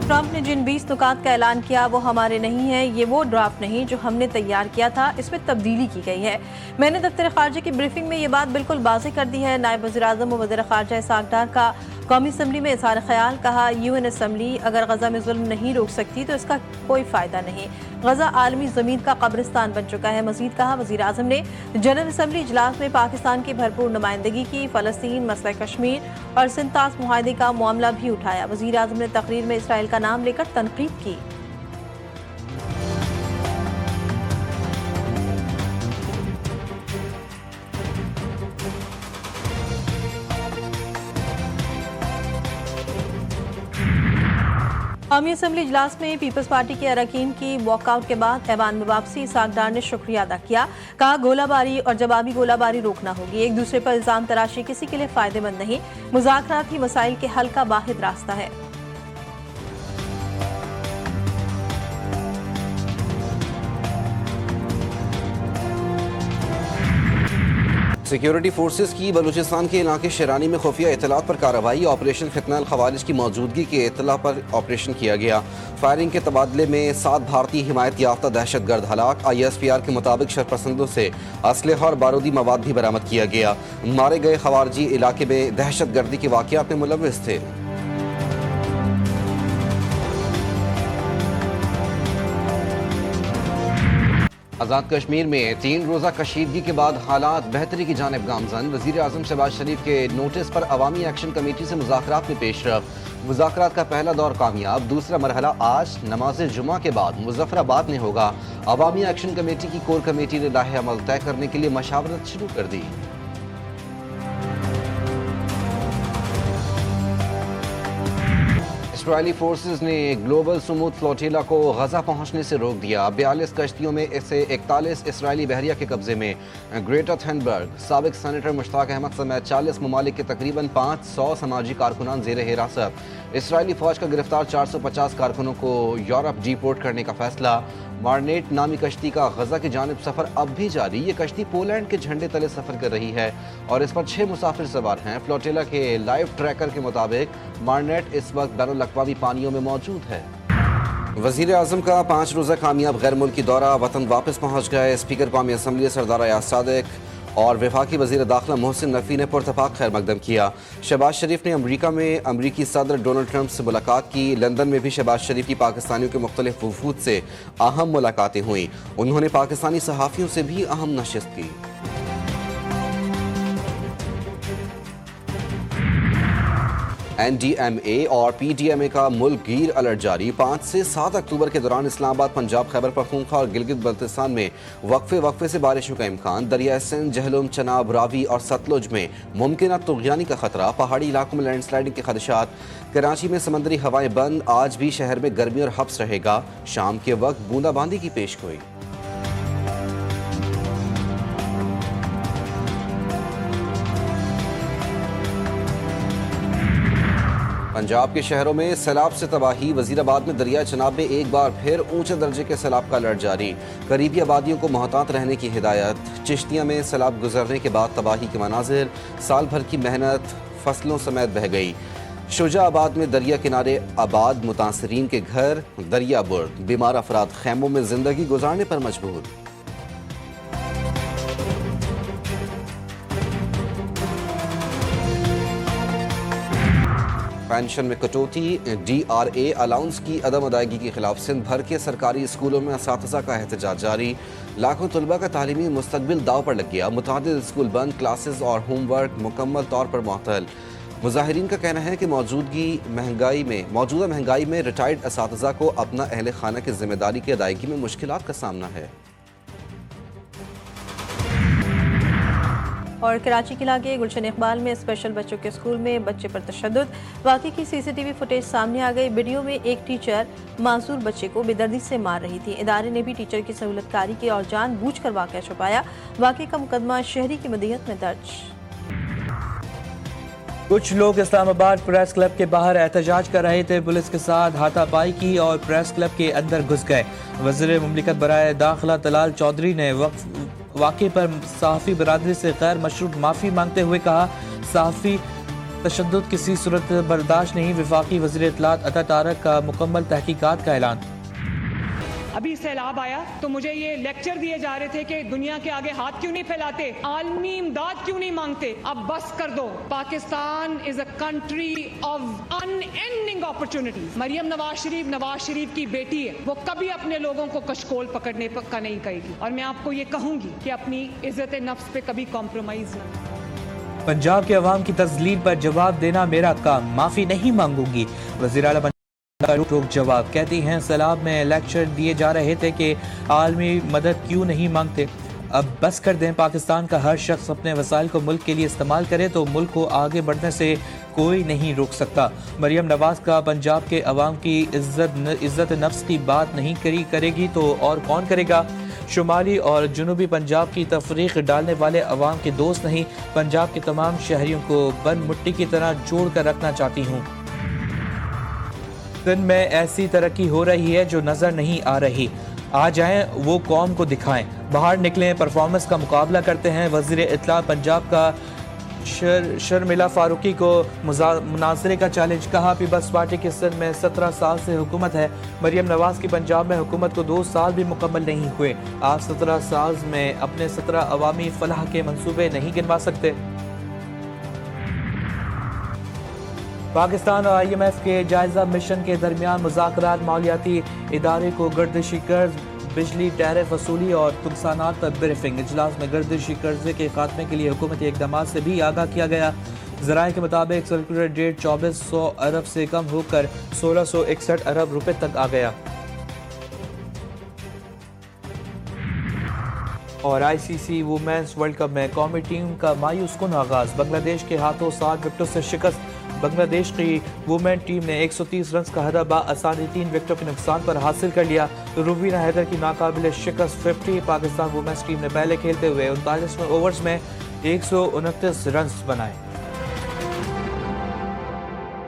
Trump ने जिन 20 नुकात का ऐलान किया वो हमारे नहीं है। ये वो ड्राफ्ट नहीं जो हमने तैयार किया था, इसमें तब्दीली की गई है। मैंने दफ्तर खारजा की ब्रीफिंग में ये बात बिल्कुल वाज़ेह कर दी है। नायब वज़ीर-ए-आज़म व वज़ीर खारजा इसहाक़ डार का कौमी असम्बली में इज़हार ख्याल। कहा, यूएन असम्बली अगर गजा में जुल्म नहीं रोक सकती तो इसका कोई फ़ायदा नहीं। गजा आलमी ज़मीन का कब्रिस्तान बन चुका है। मज़ीद कहा, वज़ीर-ए-आज़म ने जनरल असम्बली इजलास में पाकिस्तान की भरपूर नुमाइंदगी की। फ़लस्तीन, मसला कश्मीर और सिंतास मुआहदे का मामला भी उठाया। वज़ीर-ए-आज़म ने तकरीर में इसराइल का नाम लेकर तनकीद की। कौमी असम्बली इजलास में पीपल्स पार्टी के अरकान की वॉकआउट के बाद ऐवान में वापसी। इसहाक़ डार ने शुक्रिया अदा किया। कहा, गोलाबारी और जवाबी गोलाबारी रोकना होगी। एक दूसरे पर इल्जाम तराशी किसी के लिए फायदेमंद नहीं। मुज़ाकरात ही मसाइल के हल का वाहिद रास्ता है। सिक्योरिटी फोर्सेस की बलूचिस्तान के इलाके शरानी में खुफिया इतलात पर कार्रवाई। ऑपरेशन फितनल खवारिज की मौजूदगी के इतला पर ऑपरेशन किया गया। फायरिंग के तबादले में 7 भारतीय हिमायत याफ्ता दहशतगर्द हलाक। ISPR के मुताबिक शरपसंदों से असलहा और बारूदी मवाद भी बरामद किया गया। मारे गए खवारजी इलाके में दहशतगर्दी के वाक़यात में मुलव्विस थे। आज़ाद कश्मीर में 3 रोज़ा कशीदगी के बाद हालात बेहतरी की जानिब गामजन। वज़ीर-ए-आज़म शहबाज शरीफ के नोटिस पर अवामी एक्शन कमेटी से मुज़ाकरात में पेशरफ़्त। मुज़ाकरात का पहला दौर कामयाब। दूसरा मरहला आज नमाज जुमा के बाद मुज़फ़्फ़राबाद में होगा। अवामी एक्शन कमेटी की कोर कमेटी ने राह अमल तय करने के लिए मशावरत शुरू कर दी। इसराइली फोर्सेस ने ग्लोबल सुमूद फ्लोटिला को गजा पहुंचने से रोक दिया। 42 कश्तियों में से 41 इसराइली बहरिया के कब्जे में। ग्रेटर थनबर्ग, साबिक सेनेटर मुश्ताक अहमद समेत 40 ममालिक के तकरीबन 500 समाजी कारकुनान जेर हिरासत। इसराइली फौज का गिरफ्तार 450 कारकुनों को यूरोप डिपोर्ट करने का फैसला। मारनेट नामी कश्ती का गजा की जानिब सफर अब भी जारी। ये कश्ती पोलैंड के झंडे तले सफर कर रही है और इस पर 6 मुसाफिर सवार हैं। फ्लोटिला के लाइव ट्रैकर के मुताबिक मारनेट इस वक्त बैनुल अक़वामी पानियों में मौजूद है। वज़ीर-ए-आज़म का 5 रोज़ा कामयाब गैर मुल्की दौरा। वतन वापस पहुँच गए। स्पीकर कौमी असम्बली सरदार अयाज सादिक और वफाकी वज़ीर दाखिला मोहसिन नकवी ने पुरतफाक खैर मकदम किया। शहबाज शरीफ ने अमरीका में अमरीकी सदर डोनाल्ड ट्रंप से मुलाकात की। लंदन में भी शहबाज शरीफ की पाकिस्तानियों के मुख्तलिफ वफूद से अहम मुलाकातें हुई। उन्होंने पाकिस्तानी सहाफ़ियों से भी अहम नशिस्त की। NDMA और PDMA का मुल्क गिर अलर्ट जारी। 5 से 7 अक्टूबर के दौरान इस्लामाबाद, पंजाब, खैबर पख्तूनख्वा और गिलगित बल्तिस्तान में वक्फे से बारिशों का इम्कान। दरिया सिंध, जहलुम, चनाब, रावी और सतलुज में मुमकिन तुग़यानी का खतरा। पहाड़ी इलाकों में लैंडस्लाइडिंग के खदशात। कराची में समंदरी हवाएं बंद। आज भी शहर में गर्मी और हब्स रहेगा। शाम के वक्त बूंदाबांदी की पेशगोई। पंजाब के शहरों में सैलाब से तबाही। वजीराबाद में दरिया चनाब में एक बार फिर ऊंचे दर्जे के सैलाब का अलर्ट जारी। करीबी आबादियों को मोहतात रहने की हिदायत। चिश्तिया में सैलाब गुजरने के बाद तबाही के मनाजिर। साल भर की मेहनत फसलों समेत बह गई। शुजाआबाद में दरिया किनारे आबाद मुतासरीन के घर दरिया बुर्द। बीमार अफराद खैमों में जिंदगी गुजारने पर मजबूर। पेंशन में कटौती। DRA अलाउंस की अदम अदायगी के खिलाफ सिंध भर के सरकारी स्कूलों में असातिज़ा का एहतजाज जारी। लाखों तलबा का तालीमी मुस्तकबिल दाव पर लग गया। मुतादिद स्कूल बंद, क्लासेस और होमवर्क मुकम्मल तौर पर मुअत्तल। मुजाहिरीन का कहना है कि मौजूदा महंगाई में रिटायर्ड असातिज़ा को अपना अहल खाना की जिम्मेदारी की अदायगी में मुश्किलात का सामना है। और कराची के इलाके गुलशन इकबाल में स्पेशल बच्चों के स्कूल में बच्चे पर तशद्दुद। वाक़े की CCTV फुटेज सामने आ गई। वीडियो में एक टीचर मासूर बच्चे को बेदर्दी से मार रही थी। इदारे ने भी टीचर की सहूलतकारी की और जानबूझकर वाक़या छुपाया। वाक़े का मुकदमा शहरी की मदीयत में दर्ज। कुछ लोग इस्लामाबाद प्रेस क्लब के बाहर एहतजाज कर रहे थे। पुलिस के साथ हाथापाई की और प्रेस क्लब के अंदर घुस गए। वज़ीर मुमलिकत बराए दाखिला तलाल चौधरी ने वाक़े पर सहाफ़ी बरादरी से गैर मशरूत माफ़ी मांगते हुए कहा, सहाफ़ी तशद्दुद किसी सूरत बर्दाश्त नहीं। वफाकी वज़ीर इत्तलात अता तारक का मुकम्मल तहकीकात का ऐलान। अभी सैलाब आया तो मुझे ये लेक्चर दिए जा रहे थे कि दुनिया के आगे हाथ क्यों नहीं फैलाते, आलमी इमदाद क्यों नहीं मांगते। अब बस कर दो। Pakistan is a country of unending opportunities. Maryam Nawaz Sharif की बेटी है, वो कभी अपने लोगों को कशकोल पकड़ने का नहीं कहेगी। और मैं आपको ये कहूंगी कि अपनी इज्जत नफ्स पे कभी कॉम्प्रोमाइज ना। पंजाब के अवाम की तज़लील पर जवाब देना मेरा काम, माफ़ी नहीं मांगूंगी। वज़ीर आला रोक जवाब। कहती हैं सैलाब में लेक्चर दिए जा रहे थे कि आलमी मदद क्यों नहीं मांगते। अब बस कर दें। पाकिस्तान का हर शख्स अपने वसाइल को मुल्क के लिए इस्तेमाल करे तो मुल्क को आगे बढ़ने से कोई नहीं रोक सकता। मरियम नवाज का पंजाब के अवाम की इज्जत नफ्स की बात नहीं करेगी तो और कौन करेगा। शुमाली और जुनूबी पंजाब की तफरीक डालने वाले अवाम के दोस्त नहीं, पंजाब के तमाम शहरियों को बन मिट्टी की तरह जोड़ कर रखना चाहती हूँ। दिन में ऐसी तरक्की हो रही है जो नजर नहीं आ रही। आ जाएं वो कौम को दिखाएं, बाहर निकलें, परफॉर्मेंस का मुकाबला करते हैं। वज़ीर इत्तलात पंजाब का शर्मिला फारूकी को मुनाजरे का चैलेंज। कहा पीपल्स पार्टी की सिंध में 17 साल से हुकूमत है। मरियम नवाज की पंजाब में हुकूमत को 2 साल भी मुकम्मल नहीं हुए। आप 17 साल में अपने 17 अवामी फलाह के मंसूबे नहीं गिनवा सकते। पाकिस्तान और IMF के जायजा मिशन के दरमियान मुज़ाकरात। मालियाती इदारे को गर्दिशी कर्ज, बिजली टैरिफ वसूली और नुकसानात पर ब्रीफिंग। इजलास में गर्दिशी कर्जे के खात्मे के लिए हुकूमती इक़दामात से भी आगाह किया गया। ज़राए के मुताबिक सर्कुलर डेट 2400 अरब से कम होकर 1661 अरब रुपए तक आ गया। और ICC वुमेन्स वर्ल्ड कप में कौमी टीम का मायूस कुन आगाज। बांग्लादेश के हाथों 60 विकेटों से शिकस्त। बांग्लादेश की वुमेन टीम ने 130 रन का हदफ आसानी 3 विकेटों के नुकसान पर हासिल कर लिया। रुबीना हैदर की नाकाबिल शिकस्त 50। पाकिस्तान वुमेन्स टीम ने पहले खेलते हुए 39 ओवर्स में 129 रन बनाए।